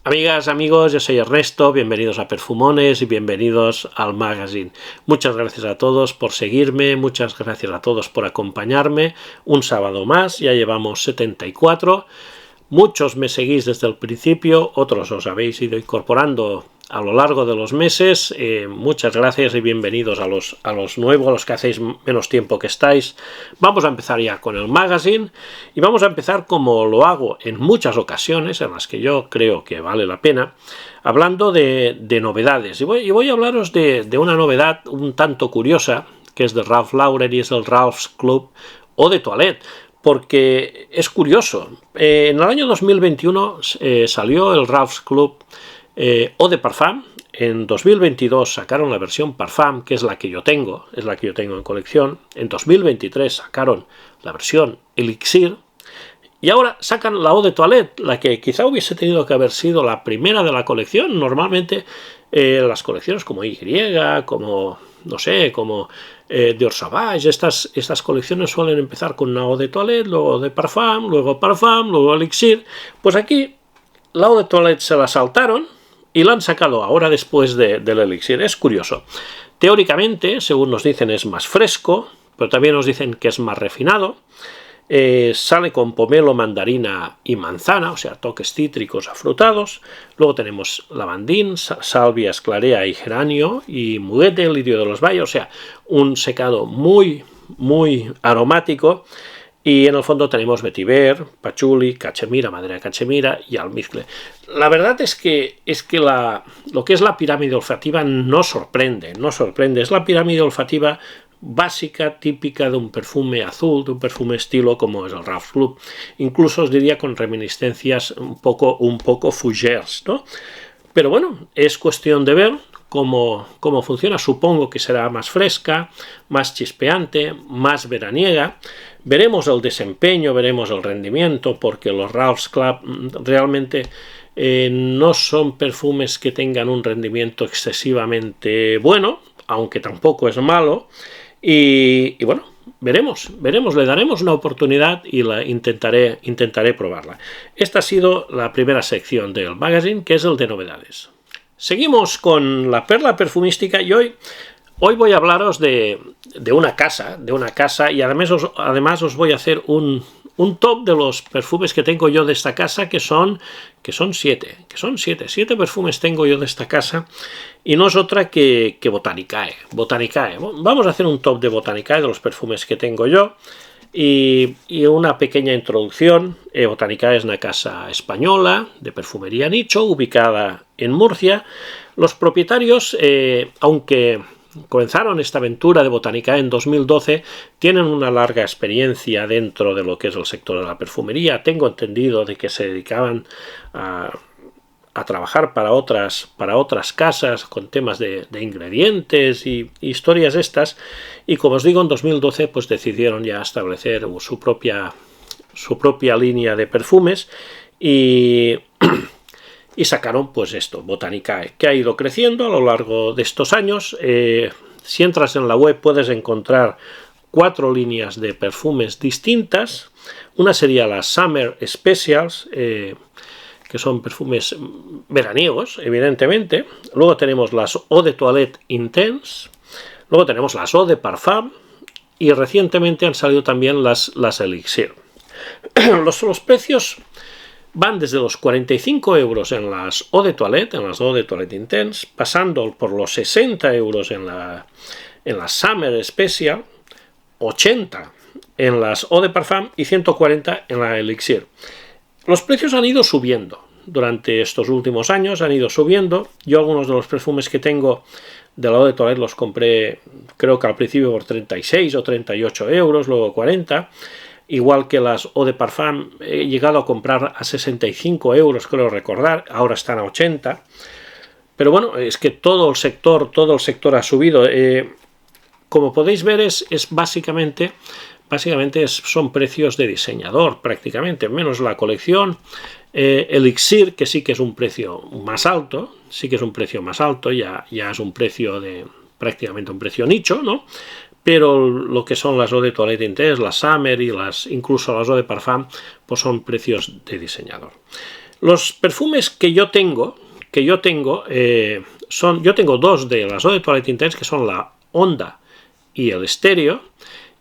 Amigas, amigos, yo soy Ernesto, bienvenidos a Perfumones y bienvenidos al magazine. Muchas gracias a todos por seguirme, muchas gracias a todos por acompañarme. Un sábado más, ya llevamos 74. Muchos me seguís desde el principio, otros os habéis ido incorporando a lo largo de los meses. Muchas gracias y bienvenidos a los nuevos, a los que hacéis menos tiempo que estáis. Vamos a empezar ya con el magazine y vamos a empezar como lo hago en muchas ocasiones en las que yo creo que vale la pena, hablando de novedades. Y voy a hablaros de una novedad un tanto curiosa, que es de Ralph Lauren y es el Ralph's Club Eau de Toilette. Porque es curioso, en el año 2021 salió el Ralph's Club Eau de Parfum. En 2022 sacaron la versión Parfum, que es la que yo tengo, en colección. En 2023 sacaron la versión Elixir. Y ahora sacan la Eau de Toilette, la que quizá hubiese tenido que haber sido la primera de la colección. Normalmente las colecciones como Y, como, no sé, como Dior Sauvage, estas colecciones suelen empezar con una Eau de Toilette, luego de Parfum, luego Elixir. Pues aquí la Eau de Toilette se la saltaron y la han sacado ahora después del Elixir. Es curioso. Teóricamente, según nos dicen, es más fresco, pero también nos dicen que es más refinado. Sale con pomelo, mandarina y manzana, o sea, toques cítricos afrutados. Luego tenemos lavandín, salvia, esclarea y geranio y muguete, lirio de los valles, o sea, un secado muy aromático. Y en el fondo tenemos vetiver, pachuli, cachemira, madera de cachemira y almizcle. La verdad es que lo que es la pirámide olfativa no sorprende. Es la pirámide olfativa básica, típica de un perfume azul, de un perfume estilo como es el Ralph's Club. Incluso os diría con reminiscencias un poco fougères, ¿no? Pero bueno, es cuestión de ver cómo funciona. Supongo que será más fresca, más chispeante, más veraniega. Veremos el desempeño, veremos el rendimiento, porque los Ralph's Club realmente no son perfumes que tengan un rendimiento excesivamente bueno, aunque tampoco es malo. Y bueno, veremos, le daremos una oportunidad y intentaré probarla. Esta ha sido la primera sección del magazine, que es el de novedades. Seguimos con la perla perfumística y hoy voy a hablaros de una casa y además os voy a hacer un top de los perfumes que tengo yo de esta casa, que son siete perfumes tengo yo de esta casa, y no es otra que Botanicae. Vamos a hacer un top de Botanicae, de los perfumes que tengo yo, y una pequeña introducción. Botanicae es una casa española de perfumería nicho, ubicada en Murcia. Los propietarios, aunque comenzaron esta aventura de Botanicae en 2012, tienen una larga experiencia dentro de lo que es el sector de la perfumería. Tengo entendido de que se dedicaban a trabajar para otras casas con temas de ingredientes y historias estas, y como os digo, en 2012 pues decidieron ya establecer su propia línea de perfumes y sacaron pues esto, Botanicae, que ha ido creciendo a lo largo de estos años. Si entras en la web puedes encontrar 4 líneas de perfumes distintas. Una sería las Summer Specials, que son perfumes veraniegos, evidentemente. Luego tenemos las Eau de Toilette Intense. Luego tenemos las Eau de Parfum. Y recientemente han salido también las Elixir. Los precios van desde los 45 euros en las Eau de Toilette Intense, pasando por los 60 euros en la Summer Special, 80 en las Eau de Parfum y 140 en la Elixir. Los precios han ido subiendo durante estos últimos años, Yo algunos de los perfumes que tengo de la Eau de Toilette los compré, creo que al principio por 36 o 38 euros, luego 40. Igual que las Eau de Parfum he llegado a comprar a 65 euros, creo recordar, ahora están a 80. Pero bueno, es que todo el sector ha subido. Como podéis ver, es básicamente son precios de diseñador, prácticamente, menos la colección. Elixir, que sí que es un precio más alto, ya es un precio prácticamente un precio nicho, ¿no? Pero lo que son las Eau de Toilette Intense, las Summer y incluso las Eau de Parfum, pues son precios de diseñador. Los perfumes que yo tengo yo tengo dos de las Eau de Toilette Intense, que son la Honda y el Estéreo,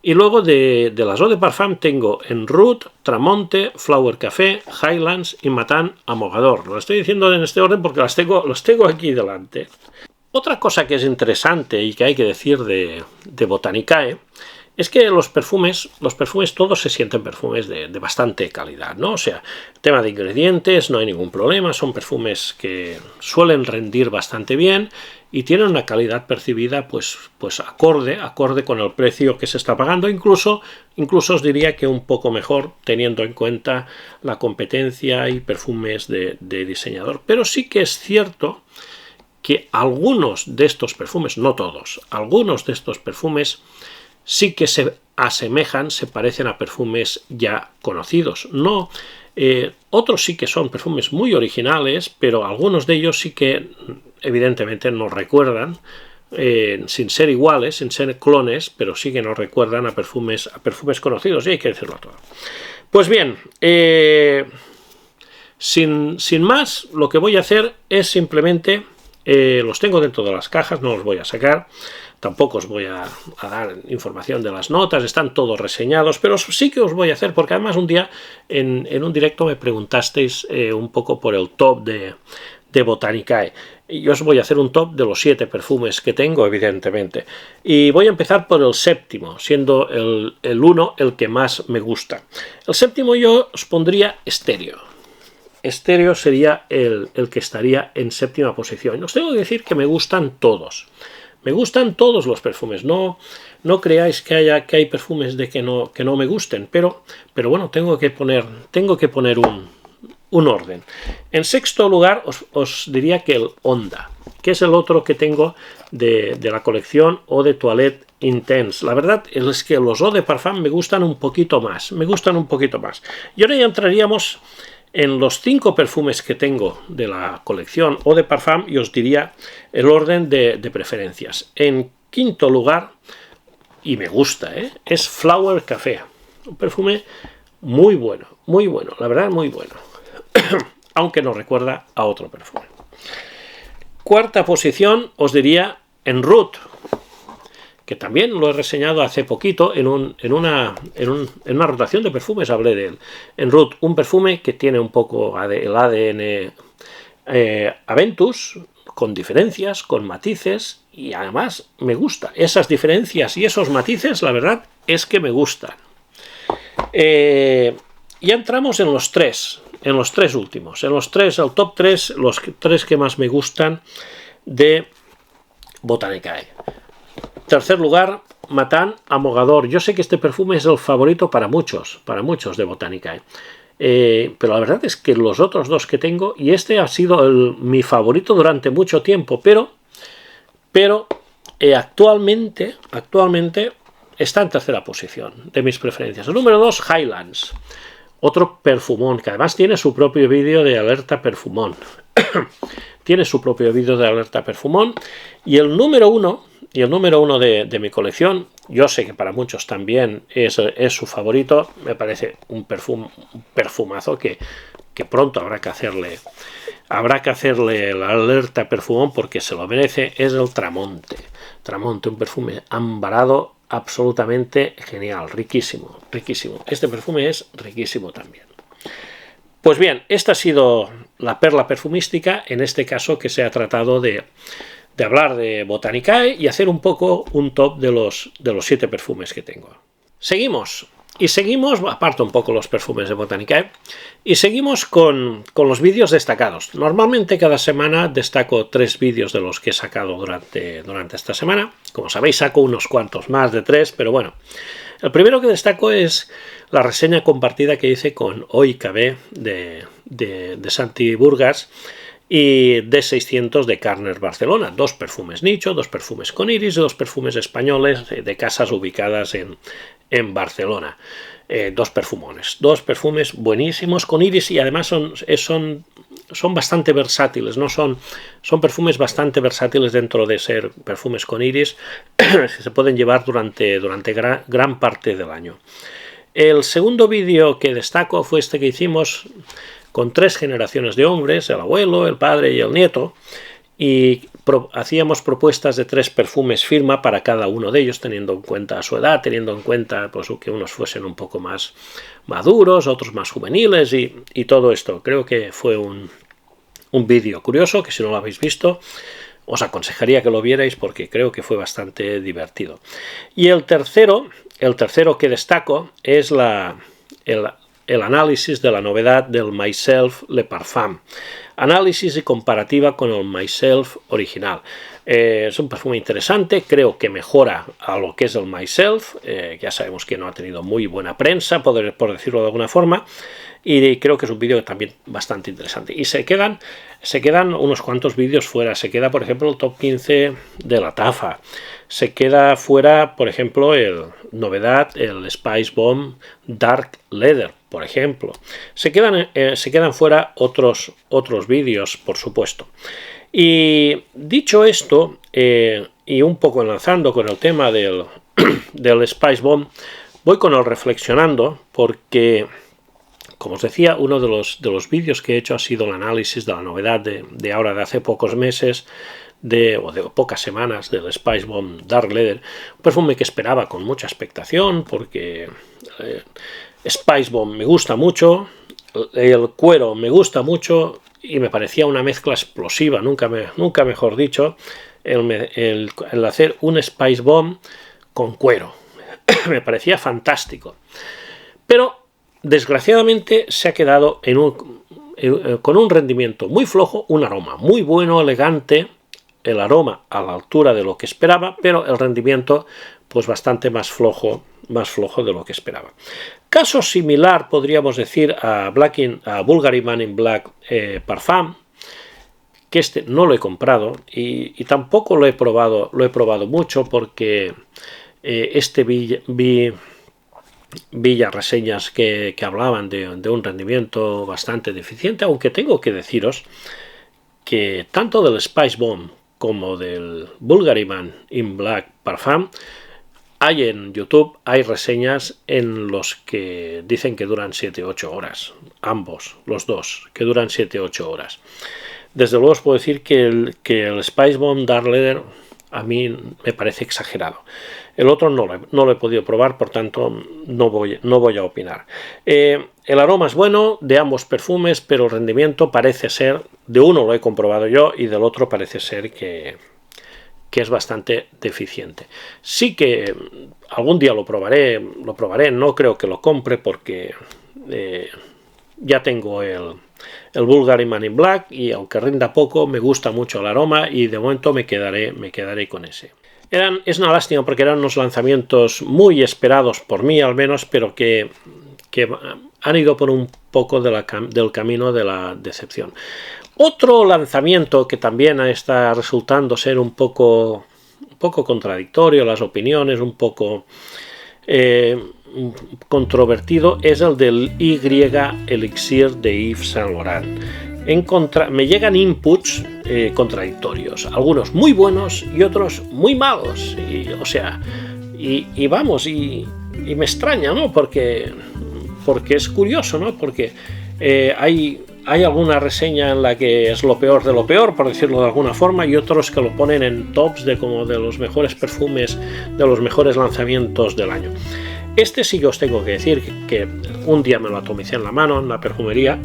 y luego de las Eau de Parfum tengo En Route, Tramonte, Flower Café, Highlands y Matin Amogador. Lo estoy diciendo en este orden porque los tengo aquí delante. Otra cosa que es interesante y que hay que decir de Botanicae es que los perfumes todos se sienten perfumes de bastante calidad, ¿no? O sea, tema de ingredientes, no hay ningún problema, son perfumes que suelen rendir bastante bien y tienen una calidad percibida pues acorde con el precio que se está pagando, incluso os diría que un poco mejor teniendo en cuenta la competencia y perfumes de diseñador. Pero sí que es cierto que algunos de estos perfumes, no todos, algunos de estos perfumes sí que se asemejan, se parecen a perfumes ya conocidos. No, otros sí que son perfumes muy originales, pero algunos de ellos sí que evidentemente nos recuerdan, sin ser iguales, sin ser clones, pero sí que nos recuerdan a perfumes conocidos, y hay que decirlo todo. Pues bien, sin más, lo que voy a hacer es simplemente, los tengo dentro de las cajas, no los voy a sacar. Tampoco os voy a dar información de las notas, están todos reseñados, pero sí que os voy a hacer, porque además un día en un directo me preguntasteis un poco por el top de Botanicae. Yo os voy a hacer un top de los 7 perfumes que tengo, evidentemente. Y voy a empezar por el séptimo, siendo el 1 el que más me gusta. El séptimo yo os pondría Estéreo. Estéreo sería el que estaría en séptima posición. Os tengo que decir que me gustan todos. Me gustan todos los perfumes, no creáis que hay perfumes de que no me gusten, pero bueno, tengo que poner un orden. En sexto lugar os diría que el Honda, que es el otro que tengo de la colección Eau de Toilette Intense. La verdad es que los Eau de Parfum me gustan un poquito más, Y ahora ya entraríamos en los 5 perfumes que tengo de la colección Eau de Parfum y os diría el orden de preferencias. En quinto lugar, y me gusta, es Flower Café. Un perfume muy bueno, la verdad muy bueno. Aunque nos recuerda a otro perfume. Cuarta posición os diría En Route, que también lo he reseñado hace poquito en una rotación de perfumes, hablé de él. En Route, un perfume que tiene un poco el ADN Aventus, con diferencias, con matices, y además me gusta. Esas diferencias y esos matices, la verdad, es que me gustan. Ya entramos en los 3 últimos. En los 3, el top 3, los 3 que más me gustan de Botanicae. Tercer lugar, Matin Amogador. Yo sé que este perfume es el favorito para muchos de Botanicae. Pero la verdad es que los otros 2 que tengo, y este ha sido mi favorito durante mucho tiempo, pero actualmente está en tercera posición de mis preferencias. El número 2, Highlands. Otro perfumón, que además tiene su propio vídeo de alerta perfumón. Y el número 1 de mi colección, yo sé que para muchos también es su favorito, me parece un perfumazo que pronto habrá que hacerle la alerta perfumón porque se lo merece, es el Tramonte. Tramonte, un perfume ambarado absolutamente genial, riquísimo. Este perfume es riquísimo también. Pues bien, esta ha sido la perla perfumística, en este caso que se ha tratado de hablar de Botanicae y hacer un poco un top de los 7 perfumes que tengo. Seguimos, aparto un poco los perfumes de Botanicae, y seguimos con los vídeos destacados. Normalmente cada semana destaco 3 vídeos de los que he sacado durante esta semana. Como sabéis, saco unos cuantos más de 3, pero bueno. El primero que destaco es la reseña compartida que hice con OIKB de Santi Burgas y D600 de Carner Barcelona. 2 perfumes nicho, 2 perfumes con iris y 2 perfumes españoles de casas ubicadas en Barcelona. 2 perfumones, 2 perfumes buenísimos con iris, y además son bastante versátiles, ¿no? Son perfumes bastante versátiles dentro de ser perfumes con iris, que se pueden llevar durante gran parte del año. El segundo vídeo que destaco fue este que hicimos con 3 generaciones de hombres, el abuelo, el padre y el nieto, y hacíamos propuestas de 3 perfumes firma para cada uno de ellos, teniendo en cuenta su edad, teniendo en cuenta pues, que unos fuesen un poco más maduros, otros más juveniles y todo esto. Creo que fue un vídeo curioso, que si no lo habéis visto os aconsejaría que lo vierais porque creo que fue bastante divertido. Y el tercero que destaco es el análisis de la novedad del Myself Le Parfum. Análisis y comparativa con el Myself original. Es un perfume interesante, creo que mejora a lo que es el Myself. Ya sabemos que no ha tenido muy buena prensa, por decirlo de alguna forma. Y creo que es un vídeo también bastante interesante. Y se quedan unos cuantos vídeos fuera. Se queda, por ejemplo, el top 15 de la Tafa. Se queda fuera, por ejemplo, el Spice Bomb Dark Leather, por ejemplo. Se quedan fuera otros vídeos, por supuesto. Y dicho esto, y un poco enlazando con el tema del Spice Bomb, voy con el reflexionando porque, como os decía, uno de los vídeos que he hecho ha sido el análisis de la novedad de ahora, de hace pocos meses, o de pocas semanas, del Spice Bomb Dark Leather, un perfume que esperaba con mucha expectación porque Spice Bomb me gusta mucho, el cuero me gusta mucho y me parecía una mezcla explosiva, nunca mejor dicho, el hacer un Spice Bomb con cuero. Me parecía fantástico. Pero desgraciadamente se ha quedado con un rendimiento muy flojo, un aroma muy bueno, elegante, el aroma a la altura de lo que esperaba, pero el rendimiento pues bastante más flojo de lo que esperaba. Caso similar podríamos decir a Bulgari Man in Black Parfum, que este no lo he comprado y tampoco lo he probado mucho porque vi ya reseñas que hablaban de un rendimiento bastante deficiente, aunque tengo que deciros que tanto del Spice Bomb como del Bulgari Man in Black Parfum en YouTube hay reseñas en los que dicen que duran 7-8 horas, ambos, los dos, que duran 7-8 horas. Desde luego os puedo decir que el Spice Bomb Dark Leather a mí me parece exagerado. El otro no lo he podido probar, por tanto no voy a opinar. El aroma es bueno de ambos perfumes, pero el rendimiento parece ser, de uno lo he comprobado yo y del otro parece ser que es bastante deficiente. Sí que algún día lo probaré, no creo que lo compre porque ya tengo el Bulgari Man in Black y aunque rinda poco, me gusta mucho el aroma y de momento me quedaré con ese. Es una lástima porque eran unos lanzamientos muy esperados por mí al menos, pero que han ido por un poco del camino de la decepción. Otro lanzamiento que también está resultando ser un poco contradictorio, las opiniones un poco controvertido, es el del Y Elixir de Yves Saint Laurent. Me llegan inputs contradictorios, algunos muy buenos y otros muy malos, y me extraña, ¿no? Porque es curioso, ¿no? Porque hay alguna reseña en la que es lo peor de lo peor, por decirlo de alguna forma, y otros que lo ponen en tops de los mejores perfumes, de los mejores lanzamientos del año. Este sí que os tengo que decir que un día me lo atomicé en la mano en la perfumería,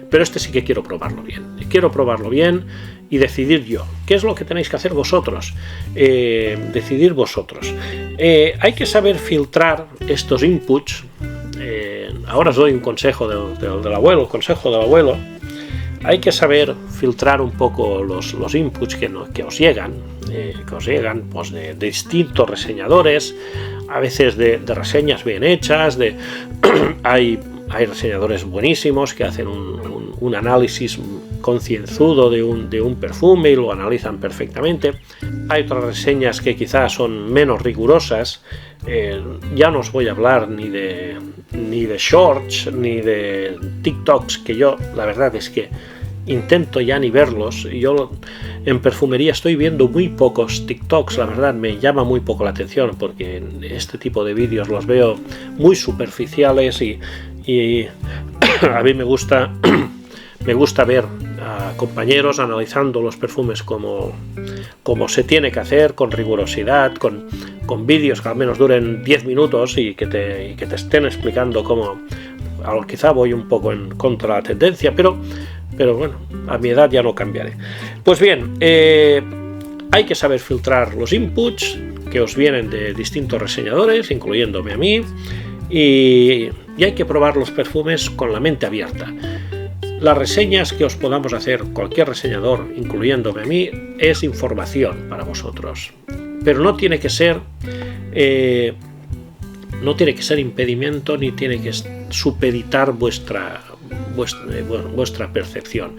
pero este sí que quiero probarlo bien. Quiero probarlo bien y decidir yo. ¿Qué es lo que tenéis que hacer vosotros? Decidir vosotros. Hay que saber filtrar estos inputs. Ahora os doy un consejo del abuelo, consejo del abuelo. Hay que saber filtrar un poco los inputs que os llegan, pues de distintos reseñadores, a veces de reseñas bien hechas, hay reseñadores buenísimos que hacen un análisis concienzudo de un perfume y lo analizan perfectamente. Hay otras reseñas que quizás son menos rigurosas. Ya no os voy a hablar ni de shorts ni de TikToks, que yo la verdad es que intento ya ni verlos. Yo en perfumería estoy viendo muy pocos TikToks, la verdad me llama muy poco la atención, porque en este tipo de vídeos los veo muy superficiales y a mí me gusta ver a compañeros analizando los perfumes como se tiene que hacer, con rigurosidad, con vídeos que al menos duren 10 minutos y que te estén explicando cómo. Quizá voy un poco en contra de la tendencia, pero bueno, a mi edad ya no cambiaré. Pues bien, hay que saber filtrar los inputs que os vienen de distintos reseñadores, incluyéndome a mí, y hay que probar los perfumes con la mente abierta. Las reseñas que os podamos hacer cualquier reseñador, incluyéndome a mí, es información para vosotros, pero no tiene que ser impedimento, ni tiene que supeditar vuestra percepción.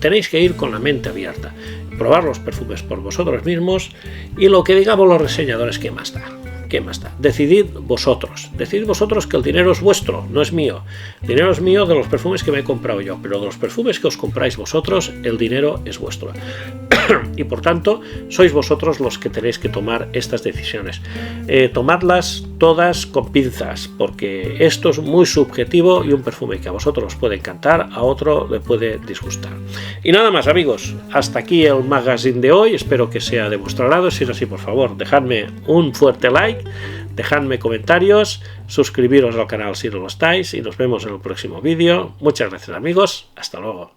Tenéis que ir con la mente abierta, probar los perfumes por vosotros mismos, y lo que digamos los reseñadores, ¿qué más da? Decidid vosotros que el dinero es vuestro, no es mío. El dinero es mío de los perfumes que me he comprado yo, pero de los perfumes que os compráis vosotros, el dinero es vuestro. Y por tanto, sois vosotros los que tenéis que tomar estas decisiones. Tomadlas todas con pinzas, porque esto es muy subjetivo, y un perfume que a vosotros os puede encantar, a otro le puede disgustar. Y nada más, amigos, hasta aquí el magazine de hoy. Espero que sea de vuestro agrado. Si es así, por favor, dejadme un fuerte like, dejadme comentarios, suscribiros al canal si no lo estáis, y nos vemos en el próximo vídeo. Muchas gracias, amigos, hasta luego.